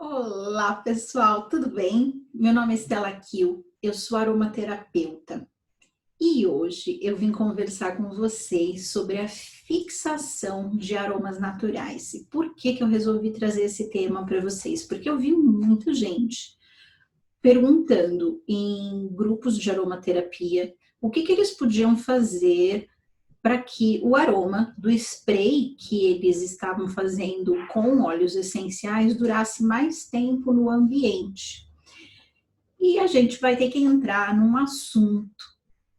Olá, pessoal, tudo bem? Meu nome é Stella Kiel, eu sou aromaterapeuta e hoje eu vim conversar com vocês sobre a fixação de aromas naturais. E por que que eu resolvi trazer esse tema para vocês? Porque eu vi muita gente perguntando em grupos de aromaterapia o que que eles podiam fazer para que o aroma do spray que eles estavam fazendo com óleos essenciais durasse mais tempo no ambiente. E a gente vai ter que entrar num assunto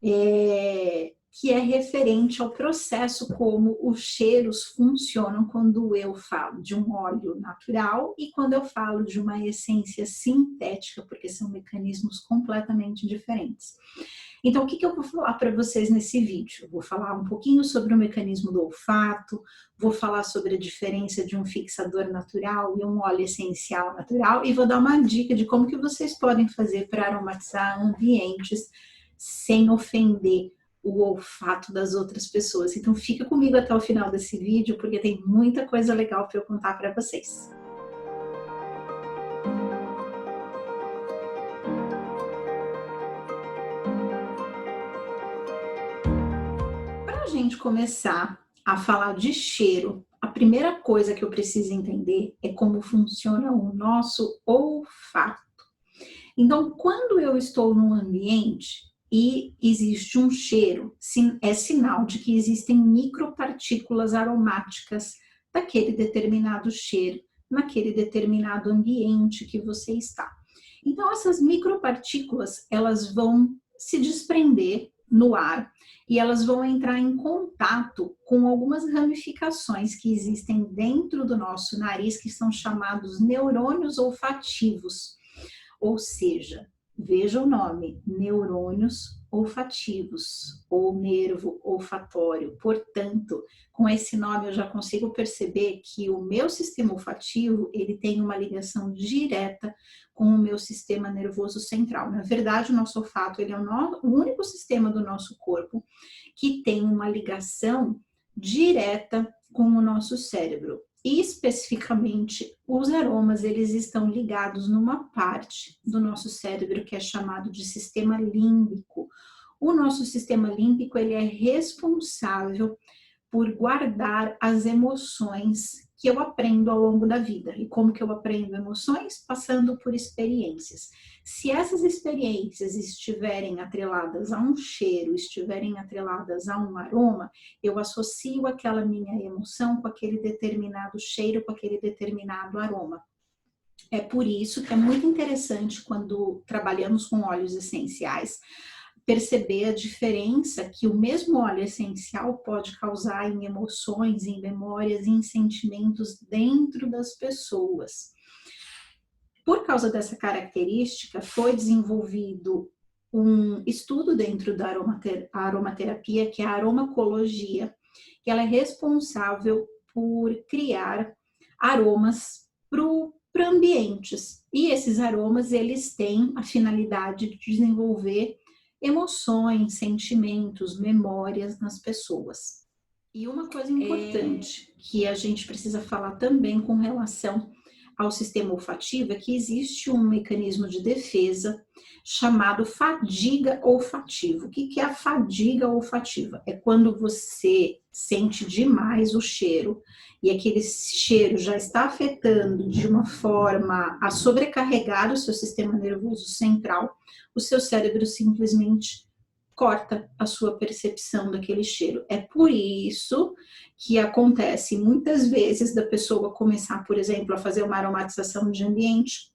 que é referente ao processo como os cheiros funcionam quando eu falo de um óleo natural e quando eu falo de uma essência sintética, porque são mecanismos completamente diferentes. Então, o que eu vou falar para vocês nesse vídeo? Eu vou falar um pouquinho sobre o mecanismo do olfato, vou falar sobre a diferença de um fixador natural e um óleo essencial natural e vou dar uma dica de como que vocês podem fazer para aromatizar ambientes sem ofender o olfato das outras pessoas. Então, fica comigo até o final desse vídeo, porque tem muita coisa legal para eu contar para vocês. Para a gente começar a falar de cheiro, a primeira coisa que eu preciso entender é como funciona o nosso olfato. Então, quando eu estou num ambiente e existe um cheiro, é sinal de que existem micropartículas aromáticas daquele determinado cheiro, naquele determinado ambiente que você está. Então, essas micropartículas, elas vão se desprender no ar e elas vão entrar em contato com algumas ramificações que existem dentro do nosso nariz, que são chamados neurônios olfativos. Ou seja, veja o nome, neurônios olfativos ou nervo olfatório. Portanto, com esse nome eu já consigo perceber que o meu sistema olfativo, ele tem uma ligação direta com o meu sistema nervoso central. Na verdade, o nosso olfato, ele é o único sistema do nosso corpo que tem uma ligação direta com o nosso cérebro. E especificamente, os aromas, eles estão ligados numa parte do nosso cérebro que é chamado de sistema límbico. O nosso sistema límbico, ele é responsável por guardar as emoções que eu aprendo ao longo da vida. E como que eu aprendo emoções? Passando por experiências. Se essas experiências estiverem atreladas a um cheiro, estiverem atreladas a um aroma, eu associo aquela minha emoção com aquele determinado cheiro, com aquele determinado aroma. É por isso que é muito interessante quando trabalhamos com óleos essenciais, perceber a diferença que o mesmo óleo essencial pode causar em emoções, em memórias, em sentimentos dentro das pessoas. Por causa dessa característica, foi desenvolvido um estudo dentro da aromaterapia, que é a aromacologia, que ela é responsável por criar aromas para ambientes. E esses aromas, eles têm a finalidade de desenvolver emoções, sentimentos, memórias nas pessoas. E uma coisa importante que a gente precisa falar também com relação ao sistema olfativo é que existe um mecanismo de defesa chamado fadiga olfativa. O que é a fadiga olfativa? É quando você sente demais o cheiro e aquele cheiro já está afetando de uma forma a sobrecarregar o seu sistema nervoso central, o seu cérebro simplesmente corta a sua percepção daquele cheiro. É por isso que acontece muitas vezes da pessoa começar, por exemplo, a fazer uma aromatização de ambiente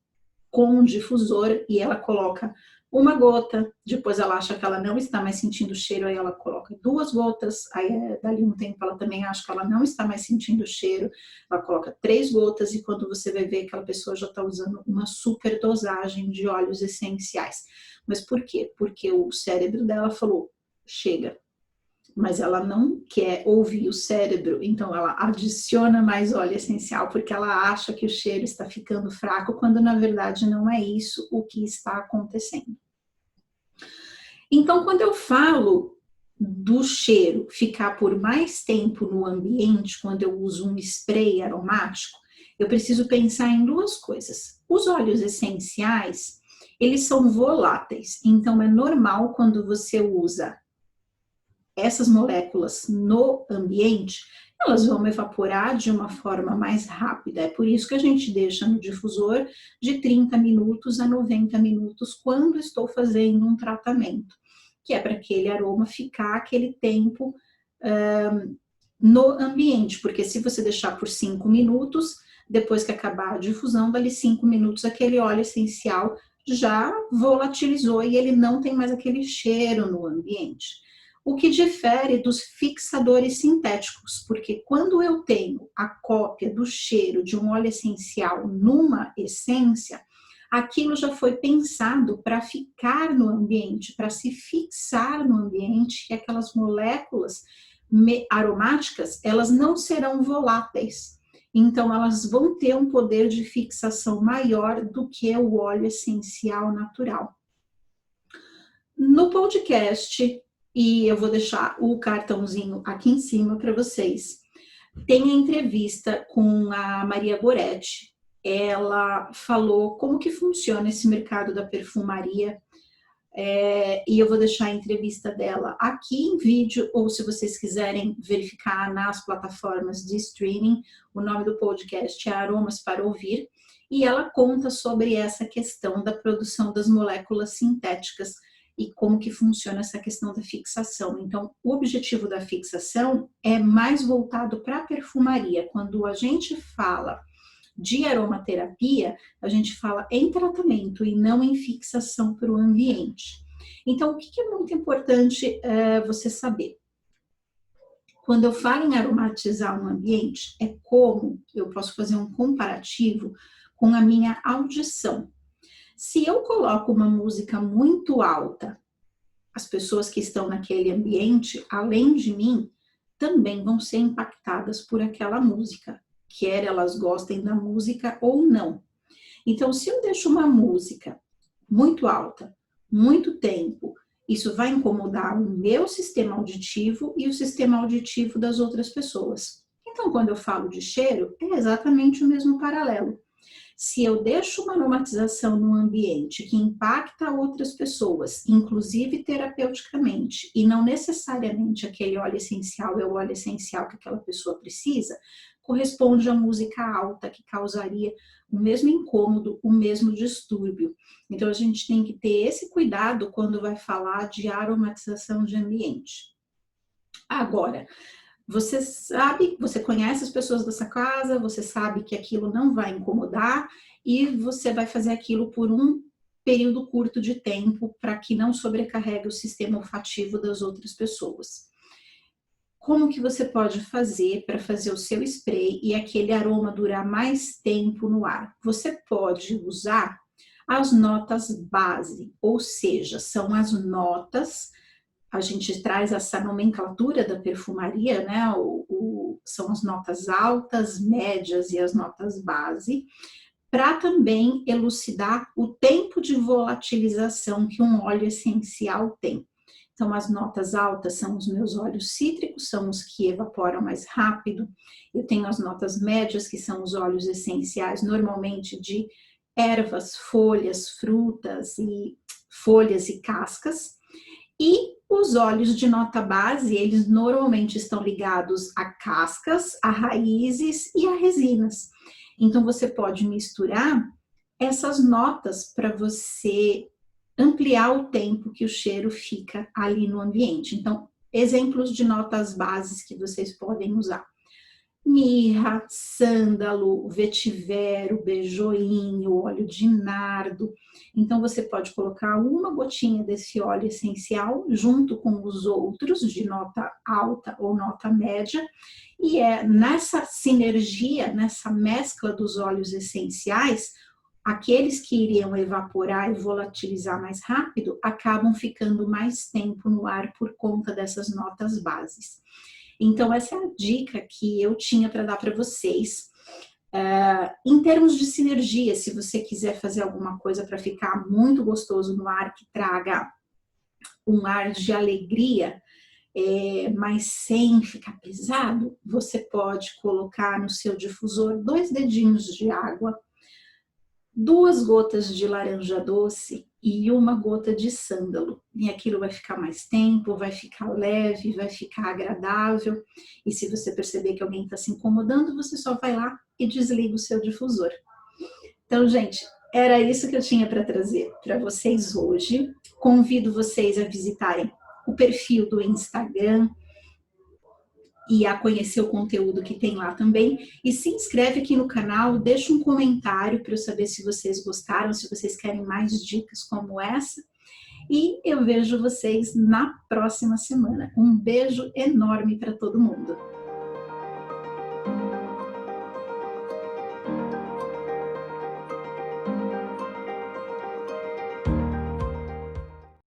com um difusor e ela coloca uma gota, depois ela acha que ela não está mais sentindo o cheiro, aí ela coloca 2 gotas, aí dali um tempo ela também acha que ela não está mais sentindo o cheiro, ela coloca 3 gotas e quando você vai ver, aquela pessoa já está usando uma super dosagem de óleos essenciais. Mas por quê? Porque o cérebro dela falou, chega. Mas ela não quer ouvir o cérebro, então ela adiciona mais óleo essencial porque ela acha que o cheiro está ficando fraco, quando na verdade não é isso o que está acontecendo. Então, quando eu falo do cheiro ficar por mais tempo no ambiente, quando eu uso um spray aromático, eu preciso pensar em duas coisas. Os óleos essenciais, eles são voláteis, então é normal quando você usa essas moléculas no ambiente, elas vão evaporar de uma forma mais rápida. É por isso que a gente deixa no difusor de 30 minutos a 90 minutos quando estou fazendo um tratamento, que é para aquele aroma ficar aquele tempo no ambiente, porque se você deixar por 5 minutos, depois que acabar a difusão, dali 5 minutos, aquele óleo essencial já volatilizou e ele não tem mais aquele cheiro no ambiente. O que difere dos fixadores sintéticos, porque quando eu tenho a cópia do cheiro de um óleo essencial numa essência, aquilo já foi pensado para ficar no ambiente, para se fixar no ambiente, e aquelas moléculas aromáticas, elas não serão voláteis. Então, elas vão ter um poder de fixação maior do que o óleo essencial natural. No podcast, e eu vou deixar o cartãozinho aqui em cima para vocês, tem a entrevista com a Maria Goretti. Ela falou como que funciona esse mercado da perfumaria, e eu vou deixar a entrevista dela aqui em vídeo, ou se vocês quiserem verificar nas plataformas de streaming, o nome do podcast é Aromas para Ouvir, e ela conta sobre essa questão da produção das moléculas sintéticas e como que funciona essa questão da fixação. Então, o objetivo da fixação é mais voltado para a perfumaria. Quando a gente fala de aromaterapia, a gente fala em tratamento e não em fixação para o ambiente. Então, o que é muito importante você saber? Quando eu falo em aromatizar um ambiente, é como eu posso fazer um comparativo com a minha audição. Se eu coloco uma música muito alta, as pessoas que estão naquele ambiente, além de mim, também vão ser impactadas por aquela música, quer elas gostem da música ou não. Então, se eu deixo uma música muito alta, muito tempo, isso vai incomodar o meu sistema auditivo e o sistema auditivo das outras pessoas. Então, quando eu falo de cheiro, é exatamente o mesmo paralelo. Se eu deixo uma aromatização no ambiente que impacta outras pessoas, inclusive terapeuticamente, e não necessariamente aquele óleo essencial é o óleo essencial que aquela pessoa precisa, corresponde à música alta, que causaria o mesmo incômodo, o mesmo distúrbio. Então, a gente tem que ter esse cuidado quando vai falar de aromatização de ambiente. Agora, você sabe, você conhece as pessoas dessa casa, você sabe que aquilo não vai incomodar e você vai fazer aquilo por um período curto de tempo para que não sobrecarregue o sistema olfativo das outras pessoas. Como que você pode fazer para fazer o seu spray e aquele aroma durar mais tempo no ar? Você pode usar as notas base, ou seja, são as notas. A gente traz essa nomenclatura da perfumaria, né? São as notas altas, médias e as notas base, para também elucidar o tempo de volatilização que um óleo essencial tem. Então, as notas altas são os meus óleos cítricos, são os que evaporam mais rápido. Eu tenho as notas médias, que são os óleos essenciais, normalmente de ervas, folhas, frutas e folhas e cascas. E os óleos de nota base, eles normalmente estão ligados a cascas, a raízes e a resinas. Então, você pode misturar essas notas para você ampliar o tempo que o cheiro fica ali no ambiente. Então, exemplos de notas bases que vocês podem usar: mirra, sândalo, vetivero, beijoinho, óleo de nardo. Então, você pode colocar uma gotinha desse óleo essencial junto com os outros de nota alta ou nota média, e é nessa sinergia, nessa mescla dos óleos essenciais, aqueles que iriam evaporar e volatilizar mais rápido acabam ficando mais tempo no ar por conta dessas notas bases. Então, essa é a dica que eu tinha para dar para vocês. Em termos de sinergia, se você quiser fazer alguma coisa para ficar muito gostoso no ar, que traga um ar de alegria, mas sem ficar pesado, você pode colocar no seu difusor 2 dedinhos de água, 2 gotas de laranja doce e 1 gota de sândalo. E aquilo vai ficar mais tempo, vai ficar leve, vai ficar agradável. E se você perceber que alguém está se incomodando, você só vai lá e desliga o seu difusor. Então, gente, era isso que eu tinha para trazer para vocês hoje. Convido vocês a visitarem o perfil do Instagram e a conhecer o conteúdo que tem lá também. E se inscreve aqui no canal, deixa um comentário para eu saber se vocês gostaram, se vocês querem mais dicas como essa. E eu vejo vocês na próxima semana. Um beijo enorme para todo mundo.